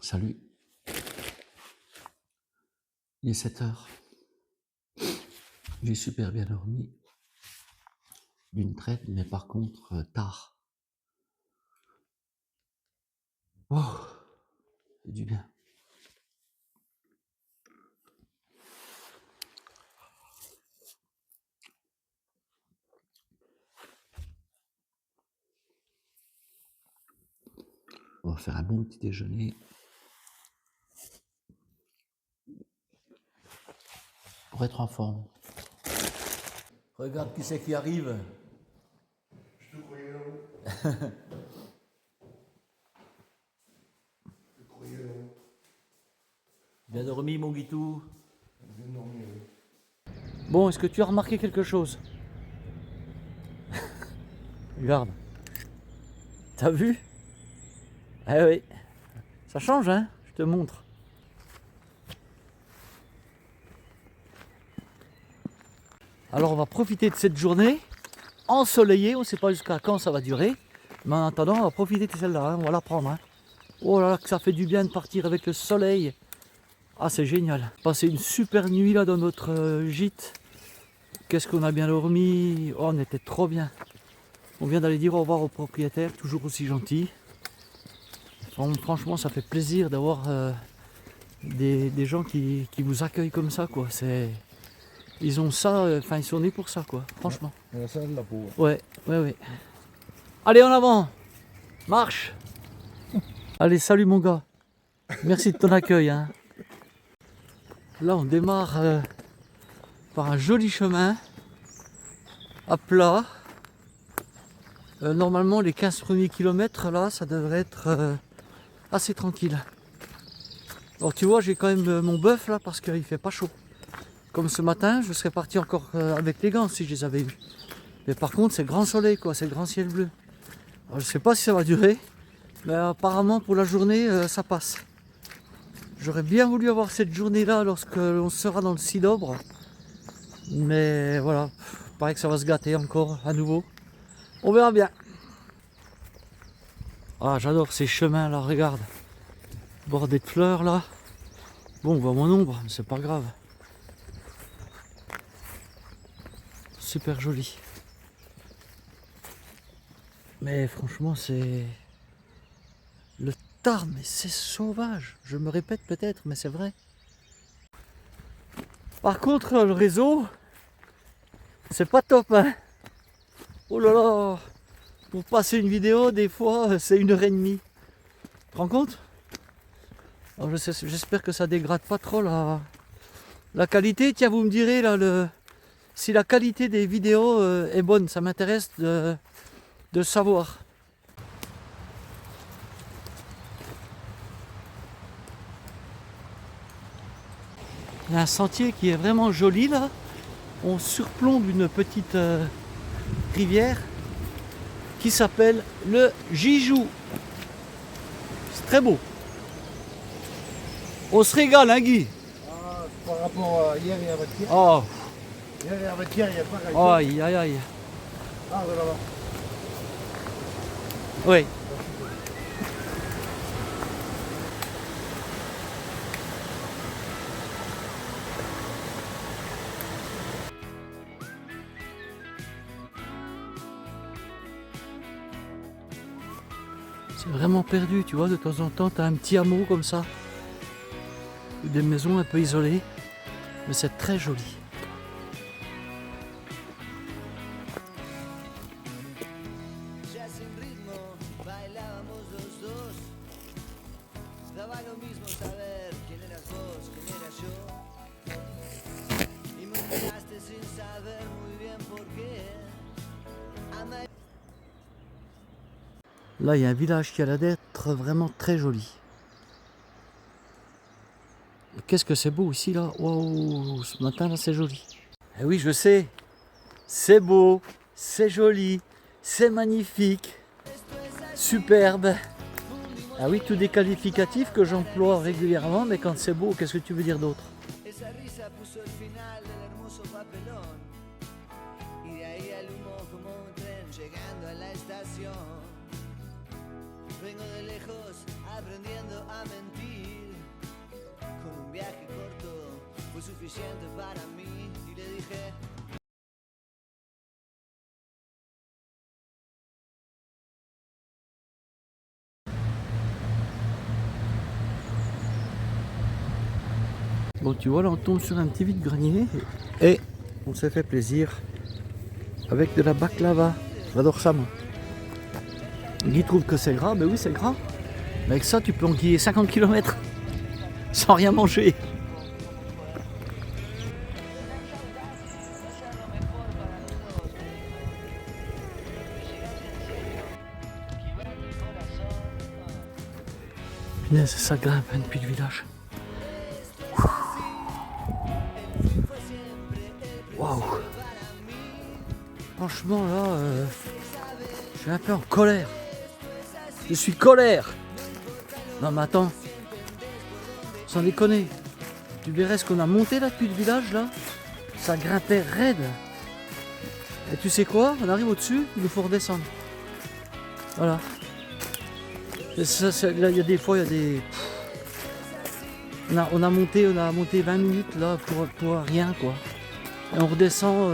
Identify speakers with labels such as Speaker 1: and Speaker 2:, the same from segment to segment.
Speaker 1: Salut. Il est 7 heures. J'ai super bien dormi. D'une traite, mais par contre, tard. Oh, c'est du bien. On va faire un bon petit déjeuner. Pour être en forme. Regarde qui c'est qui arrive.
Speaker 2: Je te croyais là-haut. Je te croyais là-haut.
Speaker 1: Bien dormi, mon Guitou.
Speaker 2: Je viens de dormir, oui.
Speaker 1: Bon, est-ce que tu as remarqué quelque chose? Regarde. T'as vu? Eh oui. Ça change, hein? Je te montre. Alors, on va profiter de cette journée ensoleillée. On ne sait pas jusqu'à quand ça va durer. Mais en attendant, on va profiter de celle-là. Hein. On va la prendre. Hein. Oh là là, que ça fait du bien de partir avec le soleil. Ah, c'est génial. Passer une super nuit là dans notre gîte. Qu'est-ce qu'on a bien dormi. Oh, on était trop bien. On vient d'aller dire au revoir au propriétaire, toujours aussi gentil. Franchement, ça fait plaisir d'avoir des gens qui vous accueillent comme ça, quoi. Ils ont ça, enfin, ils sont nés pour ça, quoi. Franchement.
Speaker 2: Ouais, ça de la peau.
Speaker 1: Ouais. Allez, en avant. Marche. Allez, salut mon gars. Merci de ton accueil. Hein. Là, on démarre par un joli chemin à plat. Normalement, les 15 premiers kilomètres, là, ça devrait être assez tranquille. Alors, tu vois, j'ai quand même mon bœuf là parce qu'il fait pas chaud. Comme ce matin, je serais parti encore avec les gants si je les avais eus. Mais par contre, c'est grand soleil, quoi, c'est grand ciel bleu. Alors, je sais pas si ça va durer, mais apparemment pour la journée, ça passe. J'aurais bien voulu avoir cette journée-là lorsque l'on sera dans le Sidobre. Mais voilà, il paraît que ça va se gâter encore à nouveau. On verra bien. Ah, j'adore ces chemins là, regarde. Bordé de fleurs là. Bon, on voit mon ombre, mais c'est pas grave. Super joli. Mais franchement, c'est... Le Tarn, mais c'est sauvage. Je me répète peut-être, mais c'est vrai. Par contre, le réseau, c'est pas top, hein. Oh là là. Pour passer une vidéo, des fois, c'est 1h30. Tu te rends compte? Alors j'espère que ça dégrade pas trop la qualité. Tiens, vous me direz là, si la qualité des vidéos est bonne. Ça m'intéresse de savoir. Il y a un sentier qui est vraiment joli là. On surplombe une petite rivière qui s'appelle le Gijou. C'est très beau. On se régale, hein Guy?
Speaker 2: Ah, par rapport à hier et avant-hier.
Speaker 1: Oh,
Speaker 2: Hier et avant-hier, il n'y a pas grand-chose.
Speaker 1: aïe, aïe, aïe.
Speaker 2: Ah, de là-bas.
Speaker 1: Oui. C'est vraiment perdu, tu vois, de temps en temps, tu as un petit hameau comme ça. Des maisons un peu isolées, mais c'est très joli.
Speaker 3: Ya sin ritmo, bailábamos los dos. Daba lo mismo saber quién eras vos, quién era yo. Y me miraste sin saber muy bien por qué.
Speaker 1: Là, il y a un village qui a l'air d'être vraiment très joli. Qu'est-ce que c'est beau ici, là. Wow, ce matin, là, c'est joli. Eh oui, je sais. C'est beau, c'est joli, c'est magnifique, superbe. Ah oui, tous des qualificatifs que j'emploie régulièrement, mais quand c'est beau, qu'est-ce que tu veux dire d'autre?
Speaker 3: Esa risa puso el final del hermoso papelón. Y de ahí al humo como un tren llegando a la estación. Vengo de lejos aprendiendo a mentir. viaje corto fue suficiente para mí y le dije.
Speaker 1: Bon, tu vois, là, on tombe sur un petit vide-grenier et on s'est fait plaisir avec de la baklava. J'adore ça, moi. Guy trouve que c'est gras, ben oui, c'est gras. Mais avec ça, tu peux enquiller 50 km sans rien manger. Punaise, ça grimpe hein, depuis le village. Waouh! Franchement, là, je suis un peu en colère. Je suis colère! Non, mais attends, sans déconner, tu verrais ce qu'on a monté là depuis le village là? Ça grimpait raide. Et tu sais quoi? On arrive au-dessus, il nous faut redescendre. Voilà. Et ça, là, il y a des fois, il y a des. On a monté 20 minutes là pour rien quoi. Et on redescend,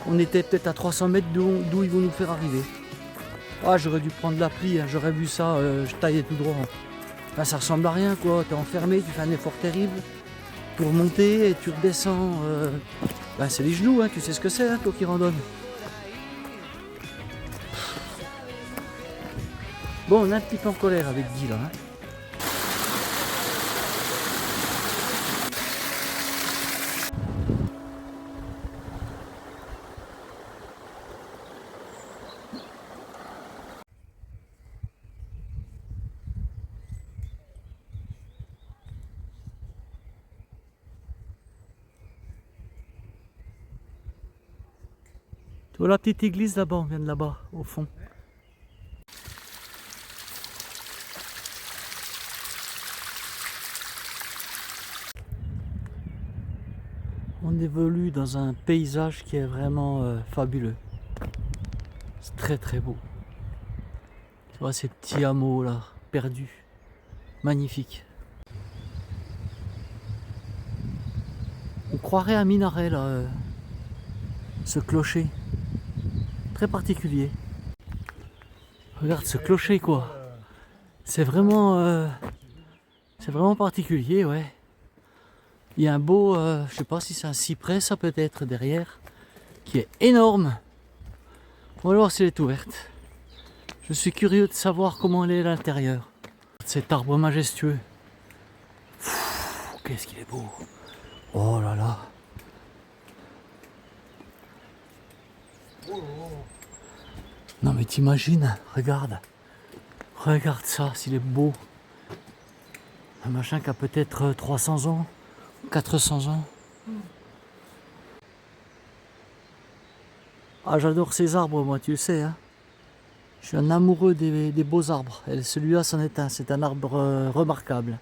Speaker 1: on était peut-être à 300 mètres d'où ils vont nous faire arriver. Ah, j'aurais dû prendre l'appli, hein, j'aurais vu ça, je taillais tout droit. Enfin, ça ressemble à rien quoi, t'es enfermé, tu fais un effort terrible pour monter et tu redescends. Ben, c'est les genoux, hein, tu sais ce que c'est, hein, toi qui randonne. Bon, on est un petit peu en colère avec Guy là. Hein. Tu vois la petite église là-bas, on vient de là-bas, au fond. On évolue dans un paysage qui est vraiment fabuleux. C'est très très beau. Tu vois ces petits hameaux là, perdus. Magnifique. On croirait un minaret là, ce clocher. Très particulier. Regarde ce clocher quoi. C'est vraiment particulier, ouais. Il y a un beau, je sais pas si c'est un cyprès, ça peut être derrière, qui est énorme. On va voir si elle est ouverte. Je suis curieux de savoir comment elle est à l'intérieur. Cet arbre majestueux. Qu'est-ce qu'il est beau. Oh là là. Non mais t'imagines, regarde. Regarde ça, s'il est beau. Un machin qui a peut-être 300 ans, 400 ans. Ah, j'adore ces arbres, moi, tu le sais. Hein. Je suis un amoureux des beaux arbres. Et celui-là, c'en est un. C'est un arbre remarquable.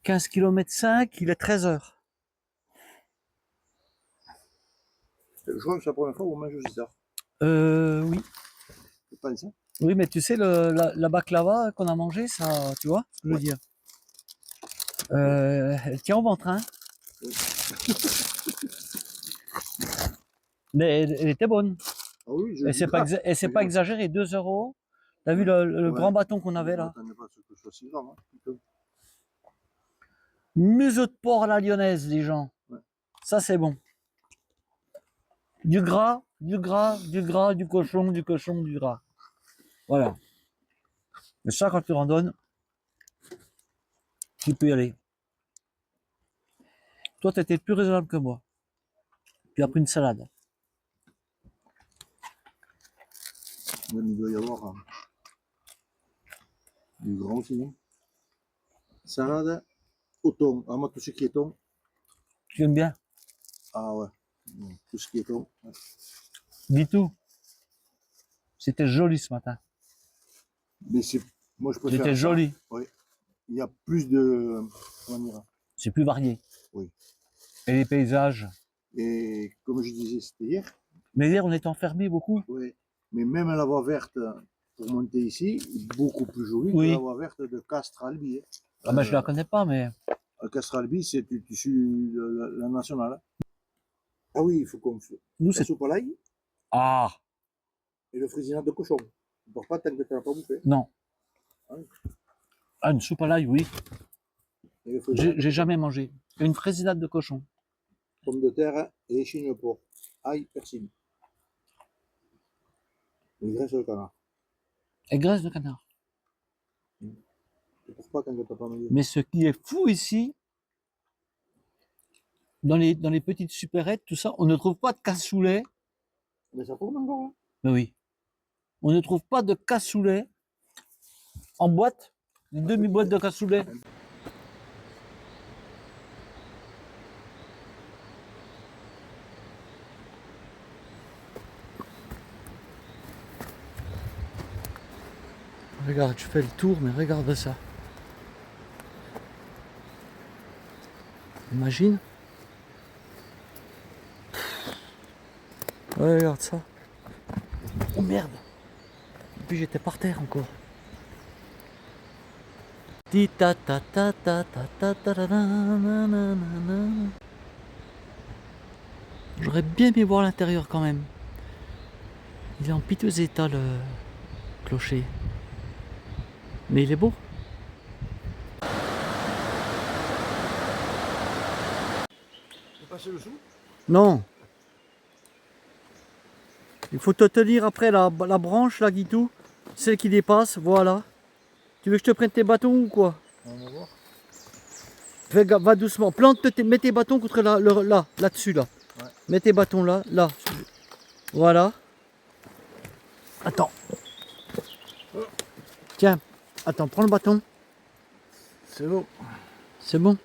Speaker 1: 15 km 5, il est 13 heures.
Speaker 2: Je crois que c'est la première fois où on mange aussi ça.
Speaker 1: Oui.
Speaker 2: C'est pas ça?
Speaker 1: Oui, mais tu sais, la baklava qu'on a mangé, ça, tu vois ce que je veux dire. Elle tient au ventre, hein. Mais elle était bonne.
Speaker 2: Ah oui, je
Speaker 1: Et c'est pas exagéré, 2 €. T'as vu le grand bâton qu'on avait là?
Speaker 2: Je m'attendais pas à ce que ce soit si grand, hein.
Speaker 1: Museau de porc à la lyonnaise, les gens.
Speaker 2: Ouais.
Speaker 1: Ça, c'est bon. Du gras, du gras, du gras, du cochon, du gras. Voilà. Mais ça, quand tu randonnes, tu peux y aller. Toi, tu étais plus raisonnable que moi. Tu as pris une salade.
Speaker 2: Même il doit y avoir du grand aussi, non? Salade au thon. Ah, moi, tout ce qui est thon.
Speaker 1: Tu aimes bien?
Speaker 2: Ah ouais. Tout ce qui est thon. Ouais.
Speaker 1: Dis tout. C'était joli ce matin.
Speaker 2: Mais c'est. Moi, je préfère.
Speaker 1: C'était joli.
Speaker 2: Oui. Il y a plus de. Comment dire?
Speaker 1: C'est plus varié.
Speaker 2: Oui.
Speaker 1: Et les paysages.
Speaker 2: Et comme je disais, c'était hier.
Speaker 1: Mais hier, on était enfermés beaucoup.
Speaker 2: Oui. Mais même la voie verte pour monter ici, beaucoup plus jolie
Speaker 1: Oui.
Speaker 2: que la voie verte de Castres à Albi.
Speaker 1: Ah bah, je la connais pas, mais...
Speaker 2: Castralbi, c'est tu suis la nationale. Ah oui, il faut qu'on fasse
Speaker 1: Nous,
Speaker 2: la
Speaker 1: c'est...
Speaker 2: soupe à l'ail
Speaker 1: Ah,
Speaker 2: et le frisinade de cochon. Tu ne pars pas tant que tu n'as pas bouffé.
Speaker 1: non.
Speaker 2: Ah oui.
Speaker 1: Ah, une soupe à l'ail, oui.
Speaker 2: Et le frisinade,
Speaker 1: J'ai jamais mangé. Une frésinade de cochon.
Speaker 2: pommes de terre et échine de porc. Ail, persil. Et graisse de canard.
Speaker 1: Et graisse de canard.
Speaker 2: Tu ne pars pas tant que tu n'as pas mangé.
Speaker 1: Mais ce qui est fou ici, dans les petites supérettes, tout ça, on ne trouve pas de cassoulet.
Speaker 2: Mais ça tourne encore. Hein.
Speaker 1: Mais oui. On ne trouve pas de cassoulet en boîte. Une demi-boîte de cassoulet. Regarde, je fais le tour, mais regarde ça. Imagine. Ouais, regarde ça. Oh merde. Et puis j'étais par terre encore. Ti ta ta ta ta ta ta ta ta na na na na. J'aurais bien aimé voir l'intérieur quand même. Il est en piteux état le clocher. Mais il est beau.
Speaker 2: Tu passes dessous.
Speaker 1: Non. Il faut te tenir après la branche là, Guitou. Celle qui dépasse, voilà. Tu veux que je te prenne tes bâtons ou quoi?
Speaker 2: On va voir.
Speaker 1: Va doucement. Mets tes bâtons contre là-dessus là.
Speaker 2: Ouais.
Speaker 1: Mets tes bâtons là, là. Voilà. Attends. Tiens, attends, prends le bâton.
Speaker 2: C'est bon.
Speaker 1: C'est bon.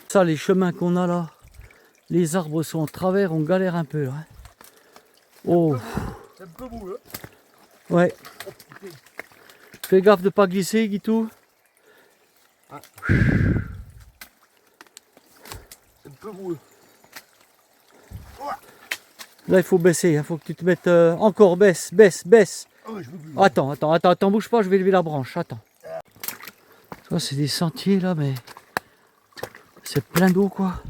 Speaker 1: Ça, les chemins qu'on a là, les arbres sont en travers, on galère un peu. Hein. Oh,
Speaker 2: C'est un peu boueux.
Speaker 1: ouais. Fais gaffe de pas glisser, Guitou.
Speaker 2: Ah. C'est un peu boueux.
Speaker 1: Là, il faut baisser. Il faut que tu te mettes encore. Baisse, baisse, baisse.
Speaker 2: Oh, je veux plus.
Speaker 1: Attends, bouge pas, je vais lever la branche. Attends. Ça, c'est des sentiers là, mais c'est plein d'eau quoi.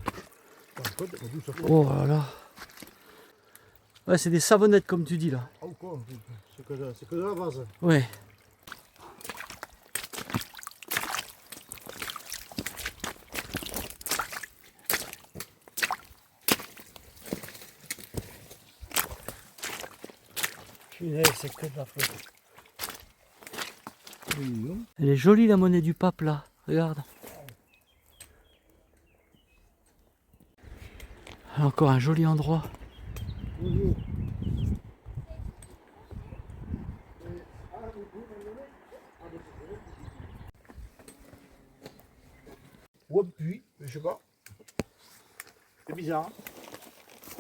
Speaker 1: Oh là là. Ouais, c'est des savonnettes comme tu dis là.
Speaker 2: Oh, quoi. C'est que de la base.
Speaker 1: Ouais. C'est que de la flotte. Elle est jolie la monnaie du pape là, regarde. Encore un joli endroit.
Speaker 2: Ou un puits, je sais pas. C'est bizarre.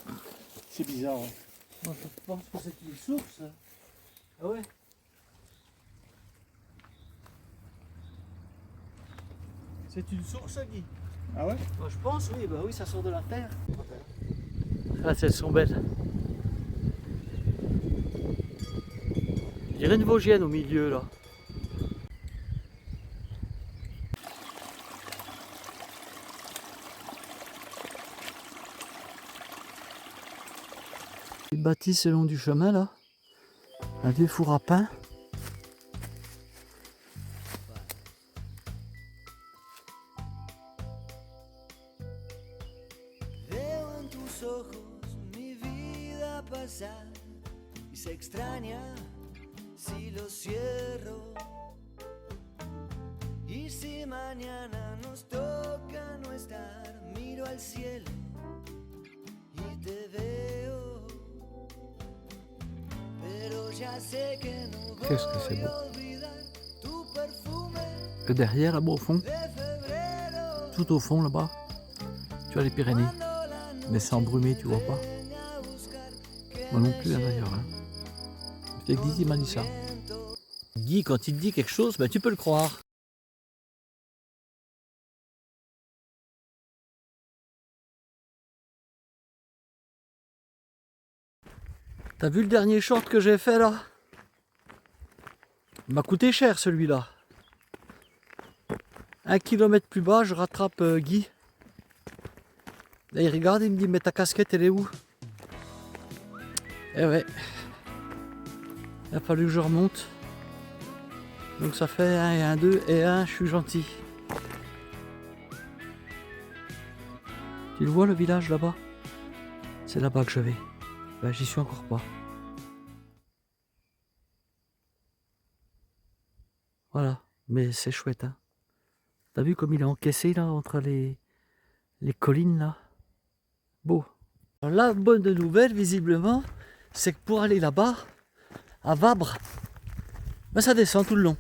Speaker 2: Hein. C'est bizarre. Hein.
Speaker 1: Moi, je pense que c'est une source. Ah ouais. C'est une source, Guy.
Speaker 2: Ah ouais?
Speaker 1: Moi, je pense, oui, bah oui, ça sort de la terre. Ah, elles sont belles. Il y a une Vosgienne au milieu là. Ils bâtissent le long du chemin là. Un vieux four à pain.
Speaker 3: Veo en tus ojos mi vida pasar y se extraña si lo cierro. Y si mañana nos toca no estar, miro al cielo y te veo. Pero ya sé que no
Speaker 1: Qu'est-ce que c'est
Speaker 3: voy
Speaker 1: beau.
Speaker 3: a olvidar tu perfume
Speaker 1: Et derrière là-bas au fond,
Speaker 3: de febrero.
Speaker 1: tout au fond là-bas, tu as les Pyrénées. Mais c'est embrumé, tu vois pas. Moi non plus d'ailleurs. Hein. C'est Guy qui m'a dit ça. Guy, quand il te dit quelque chose, ben, tu peux le croire. T'as vu le dernier short que j'ai fait là? Il m'a coûté cher celui-là. 1 kilomètre plus bas, je rattrape Guy. Là, il regarde, il me dit, mais ta casquette, elle est où? Eh ouais, il a fallu que je remonte. Donc ça fait 1 et 1, 2 et 1, je suis gentil. Tu le vois le village là-bas? C'est là-bas que je vais. Ben, j'y suis encore pas. Voilà, mais c'est chouette, hein. T'as vu comme il est encaissé là entre les collines là? Beau. Alors, la bonne nouvelle visiblement, c'est que pour aller là-bas, à Vabre, ben, ça descend tout le long.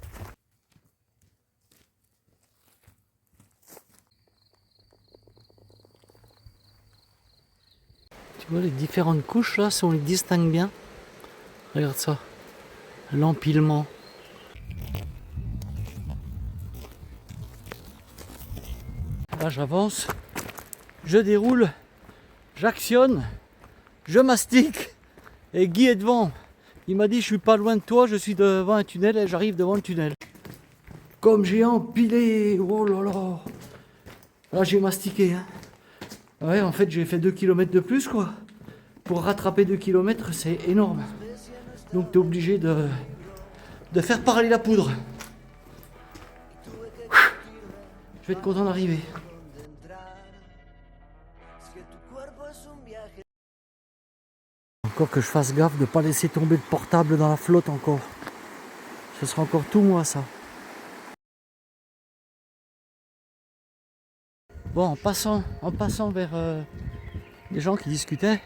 Speaker 1: Tu vois les différentes couches là, si on les distingue bien. Regarde ça, l'empilement. Là j'avance, je déroule, j'actionne, je mastique et Guy est devant. Il m'a dit je suis pas loin de toi, je suis devant un tunnel et j'arrive devant le tunnel. Comme j'ai empilé, oh là là. Là j'ai mastiqué, hein. Ouais, en fait j'ai fait 2 km de plus quoi. Pour rattraper 2 km c'est énorme. Donc tu es obligé de faire parler la poudre. Je vais être content d'arriver. Encore que je fasse gaffe de ne pas laisser tomber le portable dans la flotte encore. Ce sera encore tout moi ça. Bon, en passant vers les gens qui discutaient,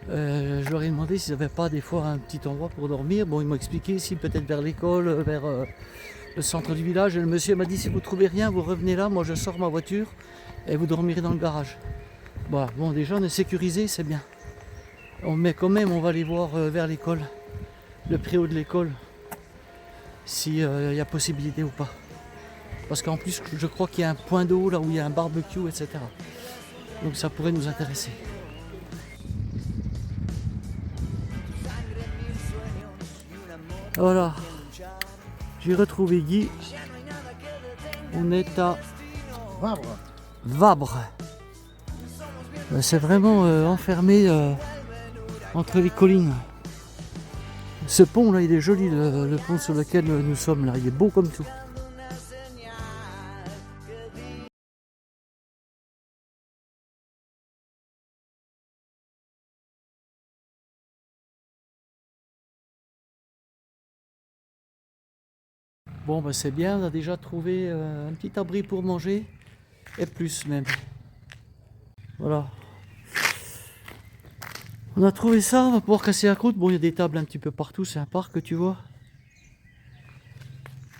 Speaker 1: je leur ai demandé s'ils n'avaient pas des fois un petit endroit pour dormir. Bon, ils m'ont expliqué ici peut-être vers l'école, vers le centre du village. Et le monsieur m'a dit si vous ne trouvez rien, vous revenez là, moi je sors ma voiture et vous dormirez dans le garage. Voilà, bon déjà on est sécurisé, c'est bien. Mais quand même on va aller voir vers l'école, le préau de l'école, s'il y a possibilité ou pas. Parce qu'en plus je crois qu'il y a un point d'eau là où il y a un barbecue, etc. Donc ça pourrait nous intéresser. Voilà, j'ai retrouvé Guy. On est à
Speaker 2: Vabre.
Speaker 1: Vabre. C'est vraiment enfermé entre les collines. Ce pont là, il est joli, le pont sur lequel nous sommes là, il est beau comme tout. Bon ben c'est bien, on a déjà trouvé un petit abri pour manger, et plus même. Voilà. On a trouvé ça, on va pouvoir casser la croûte. Bon, il y a des tables un petit peu partout, c'est un parc, tu vois.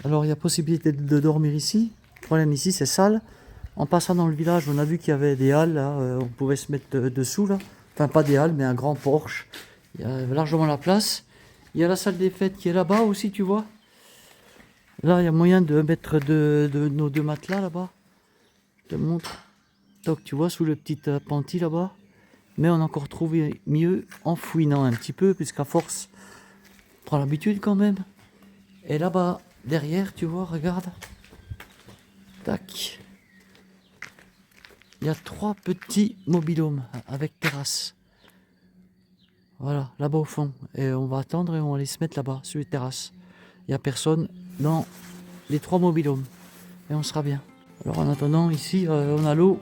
Speaker 1: Alors il y a possibilité de dormir ici. Le problème ici, c'est sale. En passant dans le village, on a vu qu'il y avait des halles, là, on pouvait se mettre dessous, là. Enfin, pas des halles, mais un grand porche. Il y a largement la place. Il y a la salle des fêtes qui est là-bas aussi, tu vois. Là, il y a moyen de mettre nos 2 matelas là-bas. Je te montre. Donc, tu vois, sous le petit appentis là-bas. Mais on a encore trouvé mieux en fouinant un petit peu, puisqu'à force, on prend l'habitude quand même. Et là-bas, derrière, tu vois, regarde. Tac. Il y a 3 petits mobil-homes avec terrasse. Voilà, là-bas au fond. Et on va attendre et on va aller se mettre là-bas, sur les terrasses. Il n'y a personne dans les 3 mobil-homes. Et on sera bien. Alors en attendant, ici, on a l'eau.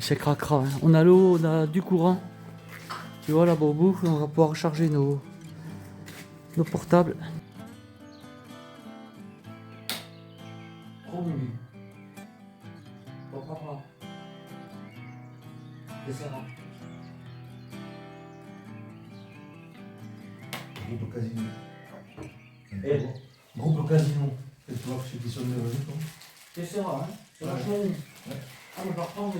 Speaker 1: C'est cracra. Hein. On a l'eau, on a du courant. Tu vois là-bas au bout, on va pouvoir recharger nos portables. Trop menu.
Speaker 2: Groupe casino.
Speaker 1: Et
Speaker 2: Groupe casino. C'est toi ceux qui sont venus, toi.
Speaker 1: c'est ça, hein. C'est vachement bon. Ah, mais je vais reprendre.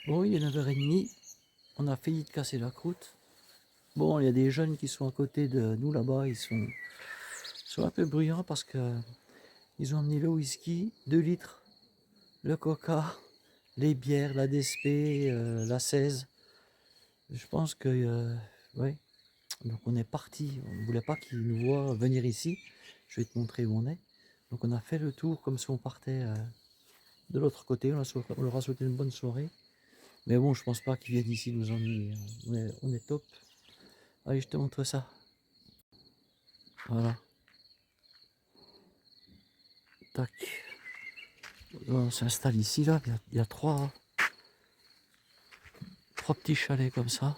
Speaker 1: Bon, il est 9h30. On a failli de casser la croûte. Bon, il y a des jeunes qui sont à côté de nous là-bas. Ils sont un peu bruyants parce que ils ont amené le whisky, 2 litres, le coca, les bières, la DSP, la 16. Je pense que, ouais. Donc on est parti. On ne voulait pas qu'ils nous voient venir ici. Je vais te montrer où on est. Donc on a fait le tour comme si on partait de l'autre côté. On leur a souhaité une bonne soirée. Mais bon, je pense pas qu'ils viennent ici nous ennuyer. On est top. Allez, je te montre ça. Voilà. Tac. On s'installe ici, là. Il y a trois petits chalets comme ça.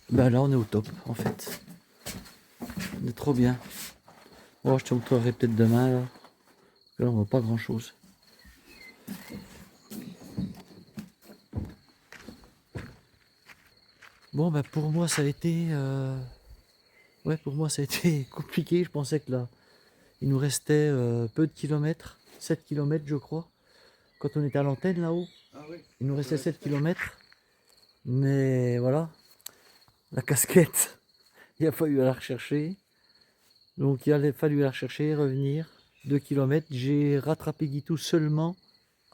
Speaker 1: Ben là, on est au top, en fait. On est trop bien. Bon, je te montrerai peut-être demain, là. Parce que là, on voit pas grand-chose. Bon, ben pour moi, ça a été... Ouais, pour moi, ça a été compliqué. Je pensais que là, il nous restait peu de kilomètres. 7 kilomètres, je crois. Quand on était à l'antenne, là-haut.
Speaker 2: Ah oui.
Speaker 1: Il nous restait 7 kilomètres. Mais voilà. La casquette, il a fallu la rechercher. Donc, il a fallu la rechercher, revenir. 2 kilomètres. J'ai rattrapé Guitou seulement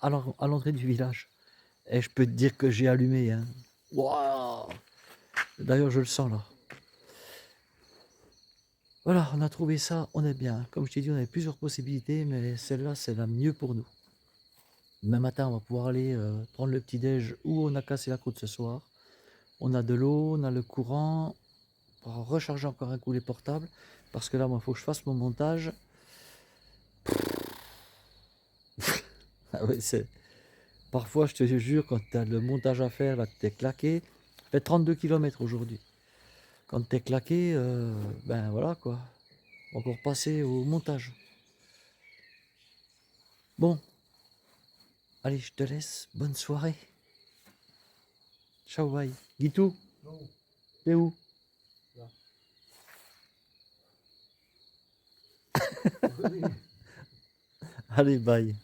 Speaker 1: à l'entrée du village. Et je peux te dire que j'ai allumé. Hein. Waouh! D'ailleurs, je le sens là. Voilà, on a trouvé ça, on est bien. Comme je t'ai dit, on avait plusieurs possibilités, mais celle-là, c'est la mieux pour nous. Demain matin, on va pouvoir aller prendre le petit-déj où on a cassé la croûte ce soir. On a de l'eau, on a le courant. On va recharger encore un coup les portables. Parce que là, moi, il faut que je fasse mon montage. Ah ouais, parfois, je te jure, quand tu as le montage à faire, là, tu es claqué. Ça fait 32 km aujourd'hui. Quand tu es claqué, ben voilà quoi. Encore passer au montage. Bon, allez, je te laisse. Bonne soirée. Ciao, bye. Guitou,
Speaker 2: Non.
Speaker 1: t'es où?
Speaker 2: Là.
Speaker 1: Allez, bye.